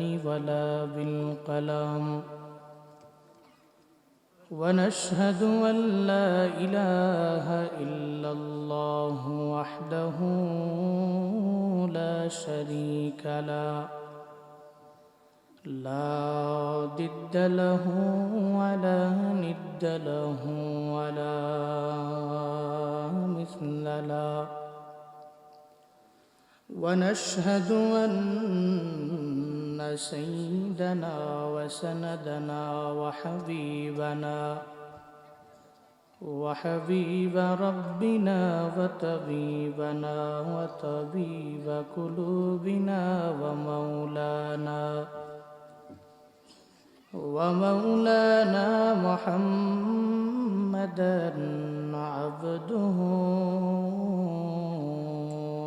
باللسان ولا بالقلم ونشهد أن لا إله إلا الله وحده لا شريك له لا ضد له ولا ند له ولا مثل له ونشهد أن سيدنا وسندنا وحبيب ربنا وطبيبنا وطبيب قلوبنا ومولانا محمدا عبده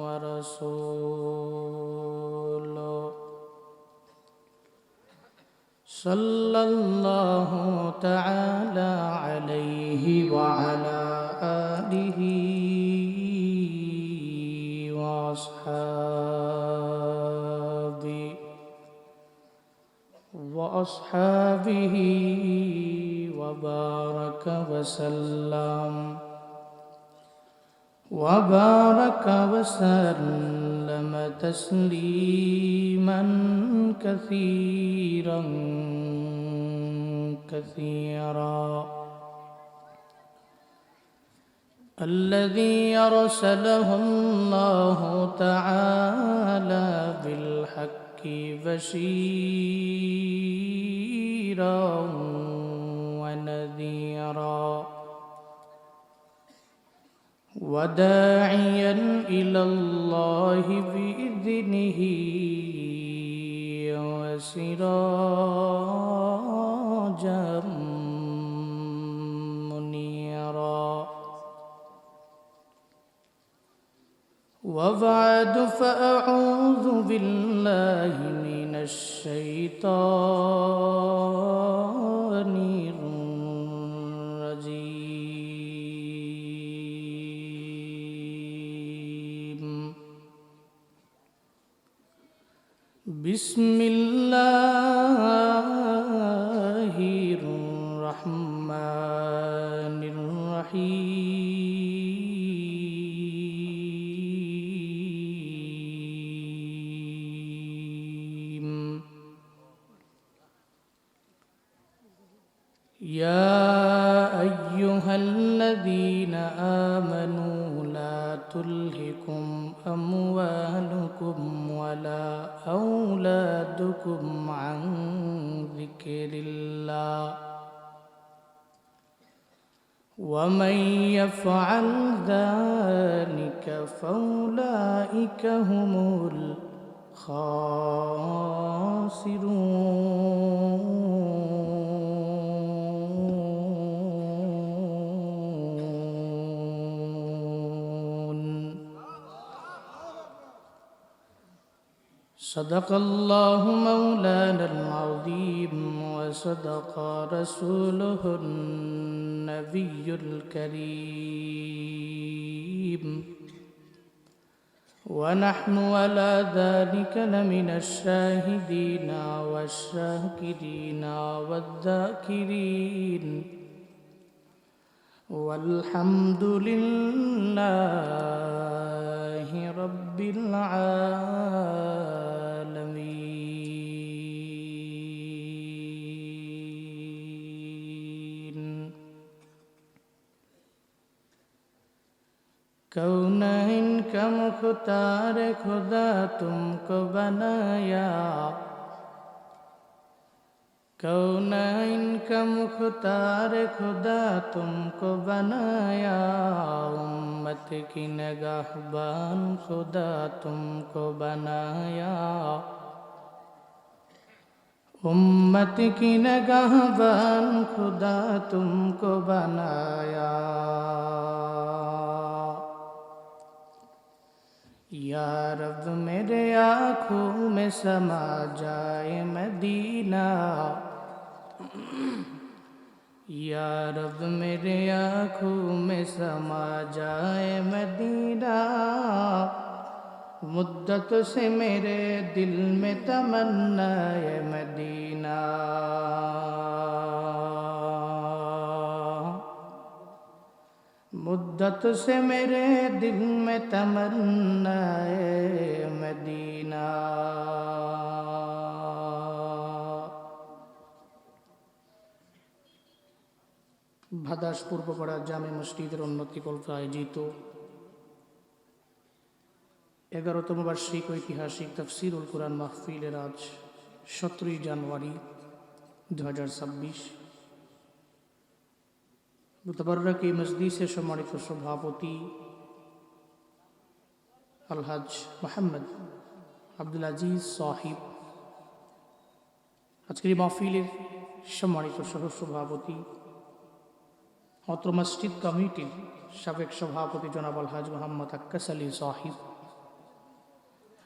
ورسوله صلى الله تعالى عليه وعلى آله وأصحابه وبارك وسلم تسليما كثيرا الذي أرسله الله تعالى بالحق بشيرا ونذيرا وداعيا إلى الله بإذنه وسراجا منيرا وبعد فأعوذ بالله من الشيطان الرجيم بسم الله الرحمن الرحيم يا أيها الذين آمنوا لا تلهكم أموالكم ولا أولادكم عن ذكر الله ومن يفعل ذلك فأولئك هم الخاسرون صدق الله مولانا العظيم وصدق رسوله النبي الكريم ونحن على ذلك لمن الشاهدين والشاكرين والذاكرين والحمد لله رب العالمين कौनैन का मुख्तार खुदा तुमको बनाया कौनैन का मुख्तार खुदा तुमको बनाया उम्मत की निगाहबान खुदा तुमको बनाया उम्मत की निगाहबान खुदा तुमको बनाया या रब मेरे आँखों में समा जाए मदीना या रब मेरे आँखों में समा जाए मदीना मुद्दत से मेरे दिल में तमन्ना है मदीना। मुद्दत से मेरे दिल में तमन्ना है मदीना। ভাদাস পূর্বপাড়া জামে মসজিদের উন্নতি কল্পে আয়োজিত 11তম বার্ষিক ঐতিহাসিক তাফসীরুল কুরআন মাহফিলের আজ 17 জানুয়ারি 2026 মুতাবাররক এই মজলিসের সম্মানিত সভাপতি আলহাজ মোহাম্মদ আব্দুল আজিজ সাহিব, আজকের এই মাহফিলের সম্মানিত সহসভাপতি, অত্র মসজিদ কমিটির সাবেক সভাপতি জনাব আলহাজ মোহাম্মদ আক্কাস আলী সাহিব,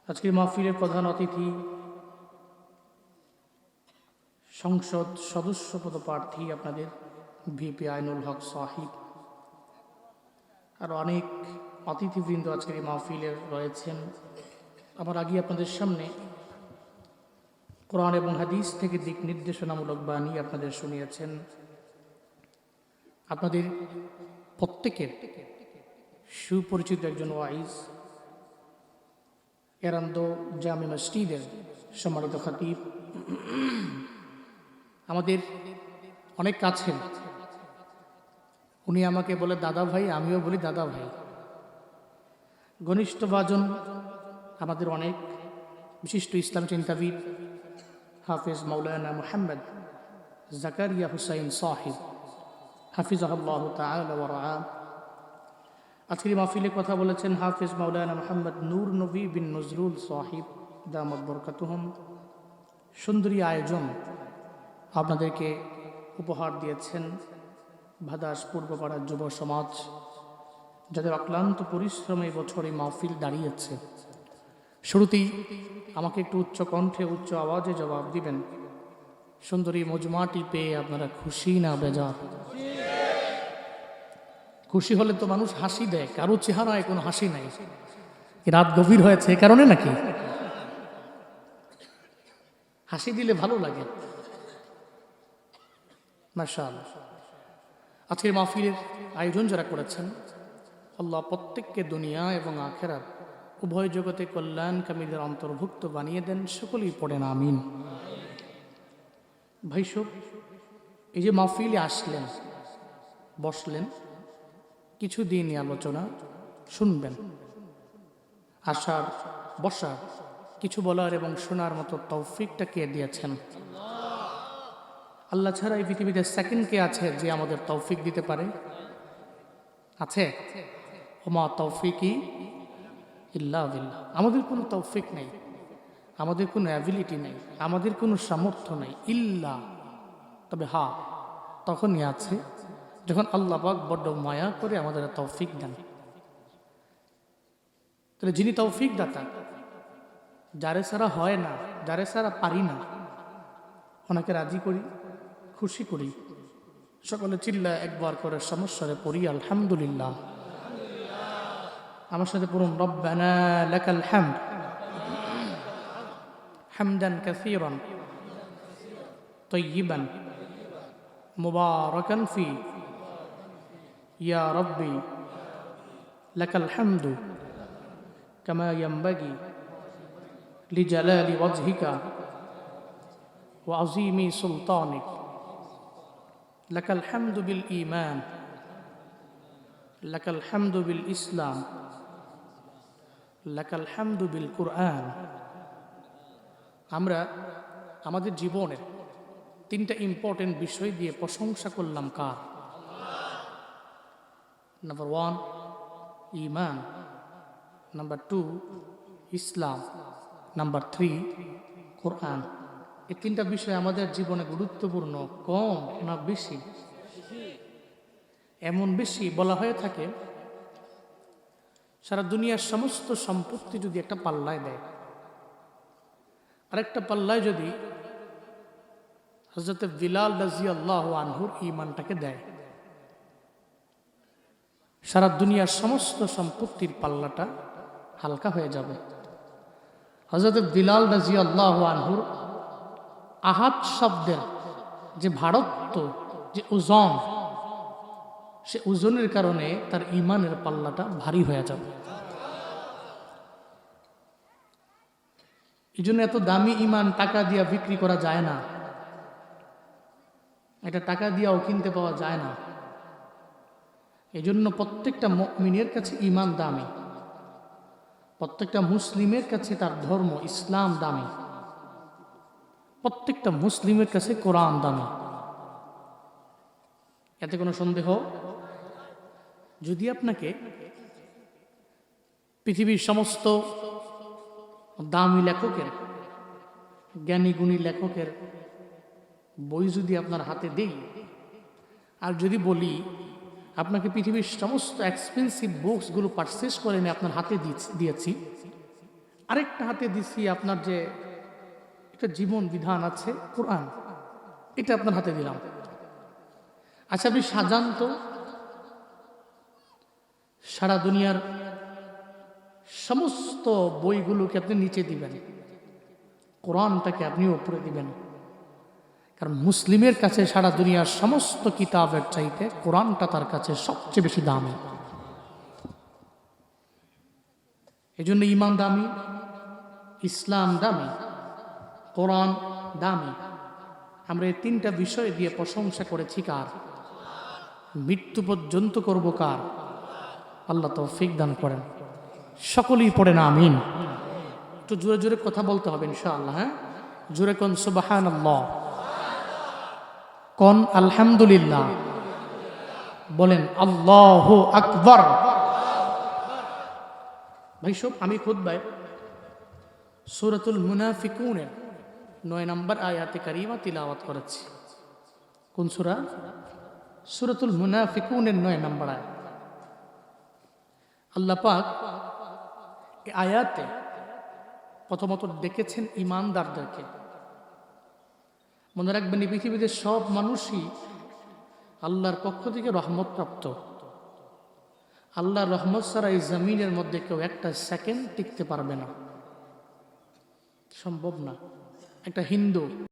আজকের মাহফিলের প্রধান অতিথি সংসদ সদস্য পদপ্রার্থী আপনাদের ভিপি আইনুল হক সাহিব, আর অনেক অতিথিবৃন্দ আজকের এই মাহফিলের রয়েছেন। আমার আগে আপনাদের সামনে কোরআন এবং হাদিস থেকে দিক নির্দেশনামূলক বাণী আপনাদের শুনিয়েছেন। আপনাদের প্রত্যেকের সুপরিচিত একজন ওয়াইজ, এরান্দো জামে মসজিদের সম্মানিত খতিব, আমাদের অনেক কাছের। উনি আমাকে বলে দাদা ভাই, আমিও বলি দাদা ভাই। ঘনিষ্ঠ ভাজন আমাদের অনেক বিশিষ্ট ইসলাম চিন্তাবিদ হাফেজ মাওলানা মুহাম্মদ জাকারিয়া হুসাইন সাহিব হাফিজাহুল্লাহ তাআলা ওয়া রাআ। আজকের মাহফিলে কথা বলেছেন হাফেজ মাওলানা মুহাম্মদ নূর নবী বিন নজরুল সাহিব দামাত বরকাতুহুম। সুন্দরী আয়োজন আপনাদেরকে উপহার দিয়েছেন ভাদাস পূর্বপাড়ার যুব সমাজ, যাদের অক্লান্ত পরিশ্রমে বছরে মাহফিল দাঁড়িয়েছে। শুরুতেই আমাকে একটু উচ্চ কণ্ঠে উচ্চ আওয়াজে জবাব দিবেন, সুন্দরী মজমাটি পেয়ে আপনারা খুশি না বেজার? খুশি হলে তো মানুষ হাসি দেয়, কারো চেহারায় কোনো হাসি নাই। রাত গভীর হয়েছে এ কারণে নাকি? হাসি দিলে ভালো লাগে। মাশাআল্লাহ। আজকের মাহফিলের আয়োজন যারা করেছেন, আল্লাহ প্রত্যেককে দুনিয়া এবং আখিরাত উভয় জগতে কল্যাণকামীদের অন্তর্ভুক্ত বানিয়ে দেন। সকলেই পড়েন আমিন। ভাইসব, এই যে মাহফিলে আসলেন, বসলেন, কিছুদিন আলোচনা শুনবেন, আসার বসার কিছু বলার এবং শোনার মতো তৌফিকটা কে দিয়েছেন? আল্লাহ ছাড়া এই পৃথিবীতে সেকেন্ড কে আছে যে আমাদের তৌফিক দিতে পারে? আছে? ওমা তৌফিকি ইল্লা বিল্লাহ। আমাদের কোনো তৌফিক নেই, আমাদের কোনো অ্যাবিলিটি নেই, আমাদের কোনো সামর্থ্য নেই ইল্লা, তবে হ্যাঁ তখনই আছে যখন আল্লাহ পাক বড্ড মায়া করে আমাদের তৌফিক দেন। তাহলে যিনি তৌফিক দাতা, যারে সারা হয় না, যারে সারা পারি না, ওনাকে রাজি করি, খুশি করি। সকলে চিল্লা একবার করে সমস্যারে পড়ি আলহামদুলিল্লাহ। আমার সাথে পড়ুন, রব্বানা লাকাল হামদ হামদান কাসীরান তাইয়িবান মুবারাকান ফি ইয়া রব্বি লাকাল হামদু কামা ইয়ানবাগি লিজালালি ওয়াজহিকা ওয়া আযীমি সুলতানিক। লাকাল হামদু বিল ঈমান, লাকাল হামদু বিল ইসলাম, লাকাল হামদু বিল কুরআন। আমরা আমাদের জীবনের তিনটা ইম্পর্টেন্ট বিষয় দিয়ে প্রশংসা করলাম কার? নাম্বার 1 ঈমান, নাম্বার 2 ইসলাম, নাম্বার 3 কোরআন। এই তিনটা বিষয় আমাদের জীবনে গুরুত্বপূর্ণ, কম না বেশি? এমন বেশি বলা হয়ে থাকে, সারা দুনিয়ার সমস্ত সম্পত্তি যদি একটা পাল্লায় দেয়, আরেকটা পাল্লায় যদি হযরত বিলাল রাদিয়াল্লাহু আনহুর ঈমানটাকে দেয়, সারা দুনিয়ার সমস্ত সম্পত্তির পাল্লাটা হালকা হয়ে যাবে। হযরত বিলাল রাদিয়াল্লাহু আনহুর আহাদ শব্দের যে ভারত্ব, যে ওজন, সে ওজনের কারণে তার ঈমানের পাল্লাটা ভারী হয়ে যাবে। এই জন্য এত দামি ঈমান টাকা দিয়া বিক্রি করা যায় না, এটা টাকা দিয়াও কিনতে পাওয়া যায় না। এই জন্য প্রত্যেকটা মুমিনের কাছে ঈমান দামি, প্রত্যেকটা মুসলিমের কাছে তার ধর্ম ইসলাম দামি, প্রত্যেকটা মুসলিমের কাছে কোরআন দামি, এতে কোনো সন্দেহ। যদি আপনাকে পৃথিবীর সমস্ত দামি লেখকের, জ্ঞানী গুণী লেখকের বই যদি আপনার হাতে দেই, আর যদি বলি আপনাকে পৃথিবীর সমস্ত এক্সপেন্সিভ বুকসগুলো পারচেস করে এনে আপনার হাতে দিয়েছি, আরেকটা হাতে দিচ্ছি আপনার যে একটা জীবন বিধান আছে কোরআন, এটা আপনার হাতে দিলাম, আচ্ছা আপনি সাজান তো সারা দুনিয়ার সমস্ত বইগুলোকে আপনি নিচে দিবেন, কোরআনটাকে আপনি উপরে দিবেন। কারণ মুসলিমের কাছে সারা দুনিয়ার সমস্ত কিতাবের চাইতে কোরআনটা তার কাছে সবচেয়ে বেশি দামি। এই জন্য ঈমান দামি, ইসলাম দামি, কোরআন দামি। আমরা এই তিনটা বিষয় দিয়ে প্রশংসা করেছি কার? মৃত্যু পর্যন্ত করব কার? আল্লাহ তৌফিক দান করেন। সকলেই পড়েন আমিন। একটু জোরে জোরে কথা বলতে হবে ইনশাআল্লাহ। হ্যাঁ, জোরে কোন সুবহানাল্লাহ, কোন আলহামদুলিল্লাহ, বলেন আল্লাহু আকবার। ভাই সব আমি খুতবায় সূরাতুল মুনাফিকুনের 9 নম্বর আয়াতে কারিমা তিলাওয়াত করেছি। কোন সূরা? সূরাতুল মুনাফিকুনের 9 নম্বর আয়াত। আল্লাহ পাক এই আয়াতে প্রথমত ডেকেছেন ঈমানদারদেরকে। মনে রাখবেন এই পৃথিবীতে সব মানুষই আল্লাহর পক্ষ থেকে রহমত প্রাপ্ত। আল্লাহর রহমত ছাড়া এই জমিনের মধ্যে কেউ একটা সেকেন্ড টিকতে পারবে না, সম্ভব না। একটা হিন্দু